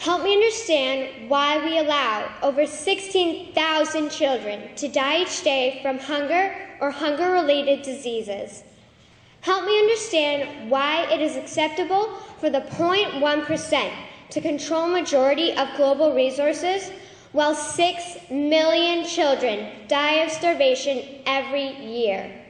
Help me understand why we allow over 16,000 children to die each day from hunger or hunger-related diseases. Help me understand why it is acceptable for the 0.1% to control majority of global resources, while 6 million children die of starvation every year.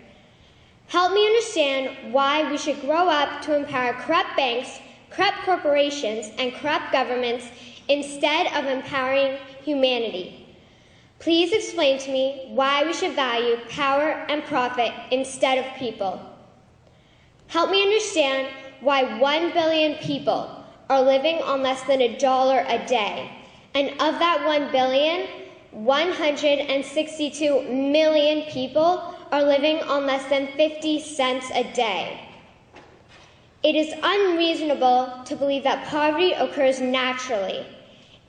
Help me understand why we should grow up to empower corrupt banks, corrupt corporations, and corrupt governments instead of empowering humanity. Please explain to me why we should value power and profit instead of people. Help me understand why 1 billion people are living on less than $1 a day, and of that 1 billion, 162 million people are living on less than 50 cents a day. It is unreasonable to believe that poverty occurs naturally.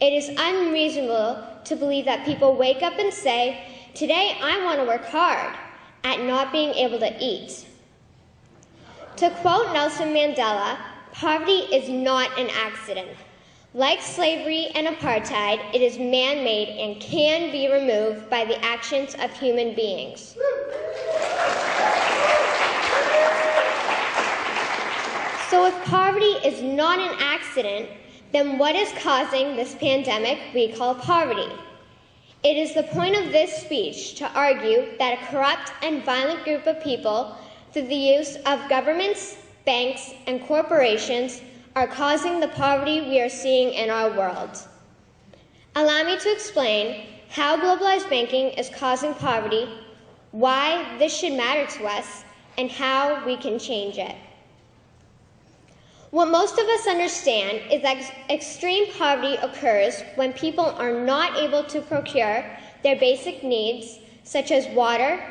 It is unreasonable to believe that people wake up and say, "Today I want to work hard," at not being able to eat. To quote Nelson Mandela, poverty is not an accident. Like slavery and apartheid, it is man-made and can be removed by the actions of human beings. So if poverty is not an accident, then what is causing this pandemic we call poverty? It is the point of this speech to argue that a corrupt and violent group of people, through the use of governments, banks, and corporations, are causing the poverty we are seeing in our world. Allow me to explain how globalized banking is causing poverty, why this should matter to us, and how we can change it. What most of us understand is that extreme poverty occurs when people are not able to procure their basic needs, such as water,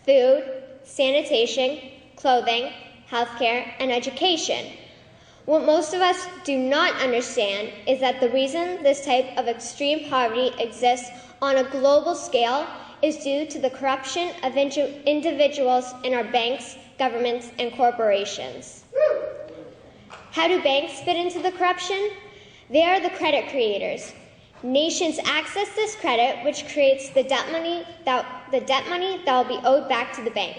food, sanitation, clothing, healthcare, and education. What most of us do not understand is that the reason this type of extreme poverty exists on a global scale is due to the corruption of individuals in our banks, governments, and corporations. How do banks fit into the corruption? They are the credit creators. Nations access this credit, which creates the debt money that will be owed back to the bank.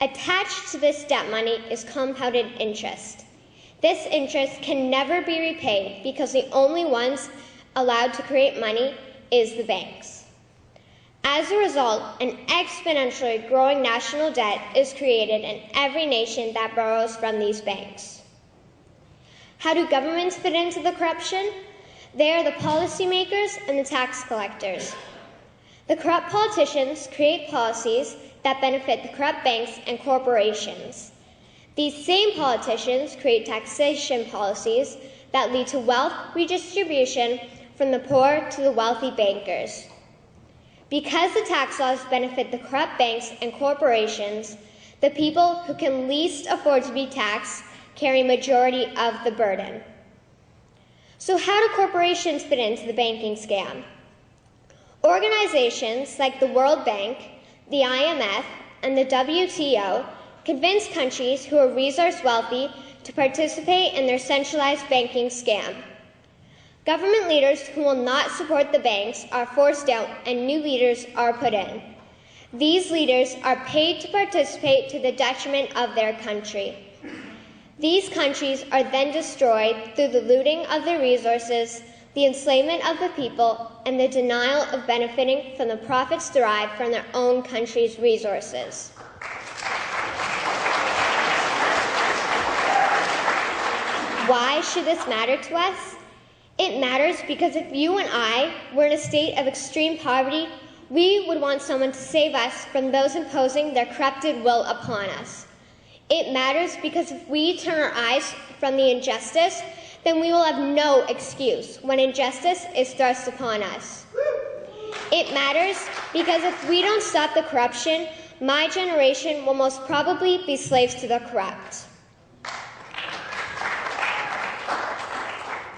Attached to this debt money is compounded interest. This interest can never be repaid because the only ones allowed to create money is the banks. As a result, an exponentially growing national debt is created in every nation that borrows from these banks. How do governments fit into the corruption? They are the policymakers and the tax collectors. The corrupt politicians create policies that benefit the corrupt banks and corporations. These same politicians create taxation policies that lead to wealth redistribution from the poor to the wealthy bankers. Because the tax laws benefit the corrupt banks and corporations, the people who can least afford to be taxed carry majority of the burden. So how do corporations fit into the banking scam? Organizations like the World Bank, the IMF, and the WTO convince countries who are resource wealthy to participate in their centralized banking scam. Government leaders who will not support the banks are forced out and new leaders are put in. These leaders are paid to participate to the detriment of their country. These countries are then destroyed through the looting of their resources, the enslavement of the people, and the denial of benefiting from the profits derived from their own country's resources. Why should this matter to us? It matters because if you and I were in a state of extreme poverty, we would want someone to save us from those imposing their corrupted will upon us. It matters because if we turn our eyes from the injustice, then we will have no excuse when injustice is thrust upon us. It matters because if we don't stop the corruption, my generation will most probably be slaves to the corrupt.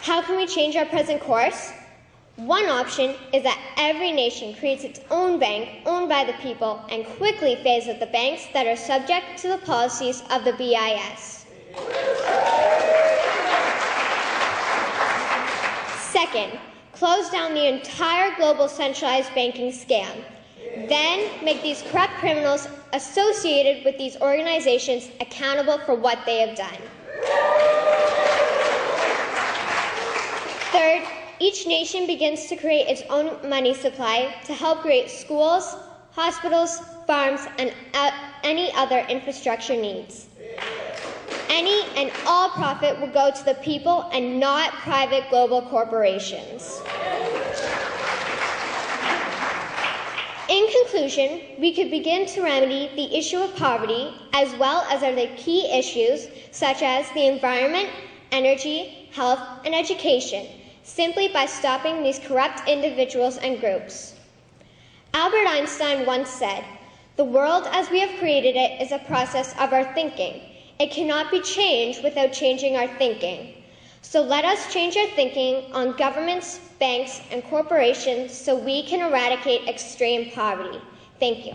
How can we change our present course? One option is that every nation creates its own bank owned by the people and quickly phase out the banks that are subject to the policies of the BIS. Second, close down the entire global centralized banking scam. Then make these corrupt criminals associated with these organizations accountable for what they have done. Third, each nation begins to create its own money supply to help create schools, hospitals, farms, and any other infrastructure needs. Any and all profit will go to the people and not private global corporations. In conclusion, we could begin to remedy the issue of poverty as well as other key issues such as the environment, energy, health, and education simply by stopping these corrupt individuals and groups. Albert Einstein once said, "The world as we have created it is a process of our thinking. It cannot be changed without changing our thinking." So let us change our thinking on governments, banks, and corporations so we can eradicate extreme poverty. Thank you.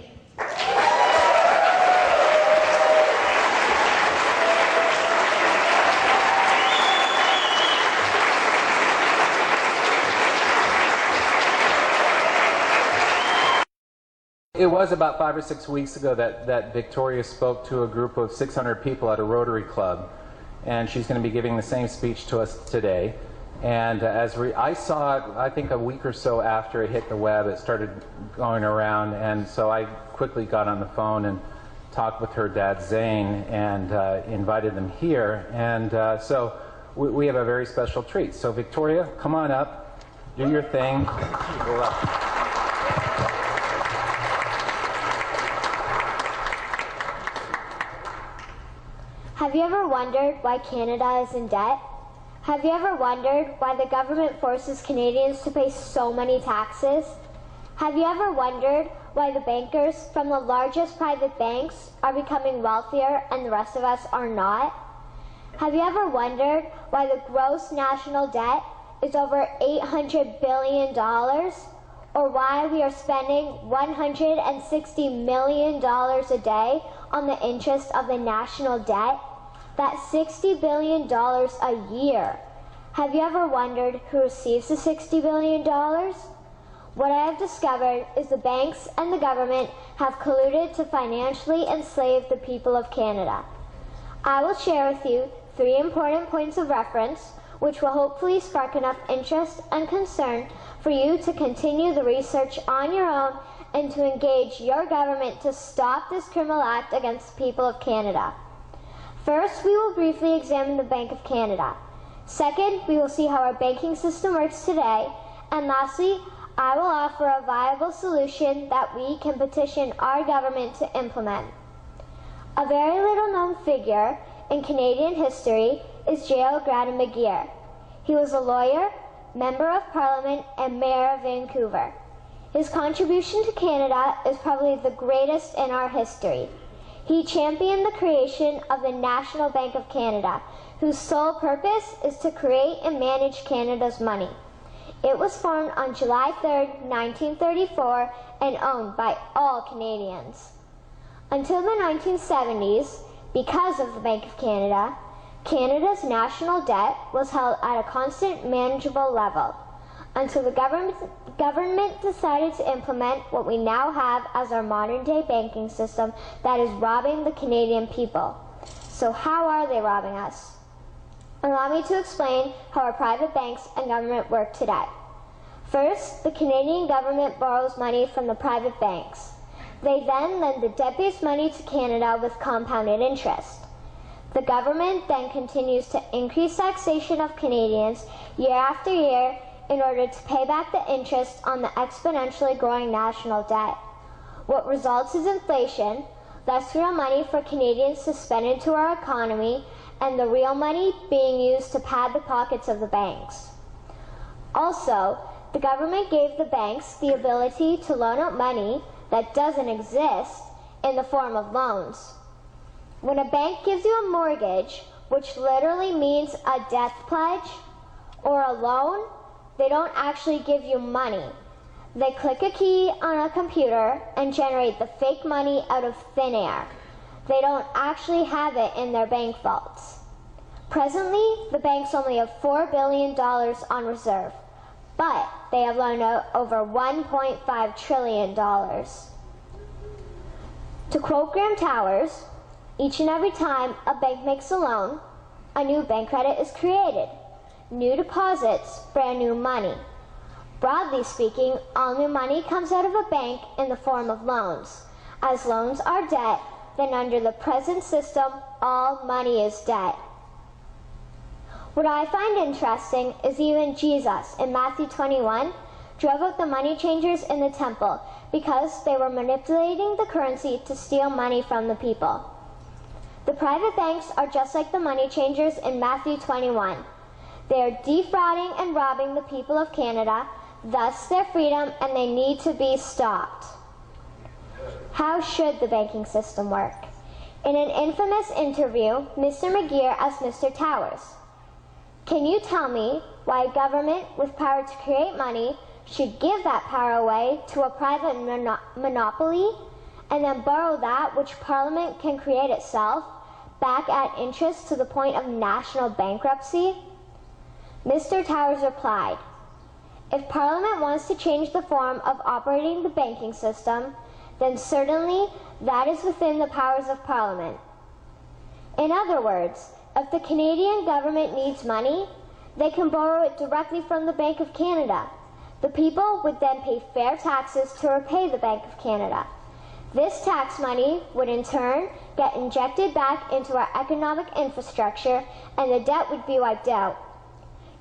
It was about 5 or 6 weeks ago that Victoria spoke to a group of 600 people at a Rotary Club, and she's going to be giving the same speech to us today. And I saw it, I think a week or so after it hit the web, it started going around, and so I quickly got on the phone and talked with her dad, Zane, and invited them here. And so we have a very special treat. So Victoria, come on up, do your thing. Go up. Have you ever wondered why Canada is in debt? Have you ever wondered why the government forces Canadians to pay so many taxes? Have you ever wondered why the bankers from the largest private banks are becoming wealthier and the rest of us are not? Have you ever wondered why the gross national debt is over $800 billion? Or why we are spending $160 million a day on the interest of the national debt? That's $60 billion a year. Have you ever wondered who receives the $60 billion? What I have discovered is the banks and the government have colluded to financially enslave the people of Canada. I will share with you 3 important points of reference which will hopefully spark enough interest and concern for you to continue the research on your own and to engage your government to stop this criminal act against the people of Canada. First, we will briefly examine the Bank of Canada. Second, we will see how our banking system works today. And lastly, I will offer a viable solution that we can petition our government to implement. A very little known figure in Canadian history is J.L. McGeer. He was a lawyer, Member of Parliament, and Mayor of Vancouver. His contribution to Canada is probably the greatest in our history. He championed the creation of the National Bank of Canada, whose sole purpose is to create and manage Canada's money. It was formed on July 3, 1934, and owned by all Canadians. Until the 1970s, because of the Bank of Canada, Canada's national debt was held at a constant, manageable level, until the government decided to implement what we now have as our modern-day banking system that is robbing the Canadian people. So how are they robbing us? Allow me to explain how our private banks and government work today. First, the Canadian government borrows money from the private banks. They then lend the debt-based money to Canada with compounded interest. The government then continues to increase taxation of Canadians year after year in order to pay back the interest on the exponentially growing national debt. What results is inflation, less real money for Canadians to spend into our economy, and the real money being used to pad the pockets of the banks. Also, the government gave the banks the ability to loan out money that doesn't exist in the form of loans. When a bank gives you a mortgage, which literally means a death pledge, or a loan, they don't actually give you money. They click a key on a computer and generate the fake money out of thin air. They don't actually have it in their bank vaults. Presently, the banks only have $4 billion on reserve. but they have loaned out over $1.5 trillion. To quote Graham Towers, each and every time a bank makes a loan, a new bank credit is created. New deposits, brand new money. Broadly speaking, all new money comes out of a bank in the form of loans. As loans are debt, then under the present system, all money is debt. What I find interesting is even Jesus, in Matthew 21, drove out the money changers in the temple because they were manipulating the currency to steal money from the people. The private banks are just like the money changers in Matthew 21. They are defrauding and robbing the people of Canada, thus their freedom, and they need to be stopped. How should the banking system work? In an infamous interview, Mr. McGeer asked Mr. Towers, "Can you tell me why a government with power to create money should give that power away to a private monopoly and then borrow that which Parliament can create itself back at interest to the point of national bankruptcy?" Mr. Towers replied, "If Parliament wants to change the form of operating the banking system, then certainly that is within the powers of Parliament. In other words, if the Canadian government needs money, they can borrow it directly from the Bank of Canada. The people would then pay fair taxes to repay the Bank of Canada. This tax money would in turn get injected back into our economic infrastructure and the debt would be wiped out.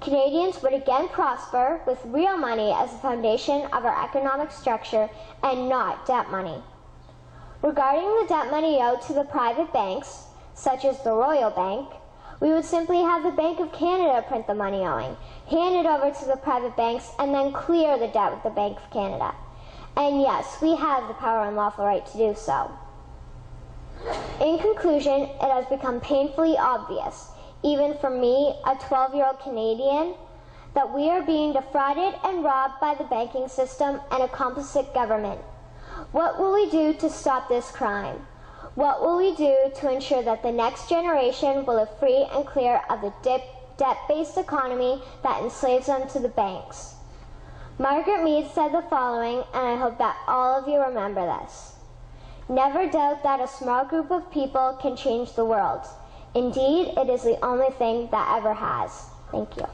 Canadians would again prosper with real money as the foundation of our economic structure and not debt money. Regarding the debt money owed to the private banks, such as the Royal Bank, we would simply have the Bank of Canada print the money owing, hand it over to the private banks, and then clear the debt with the Bank of Canada. And yes, we have the power and lawful right to do so." In conclusion, it has become painfully obvious, even for me, a 12-year-old Canadian, that we are being defrauded and robbed by the banking system and a complicit government. What will we do to stop this crime? What will we do to ensure that the next generation will live free and clear of the debt-based economy that enslaves them to the banks? Margaret Mead said the following, and I hope that all of you remember this. "Never doubt that a small group of people can change the world. Indeed, it is the only thing that ever has." Thank you.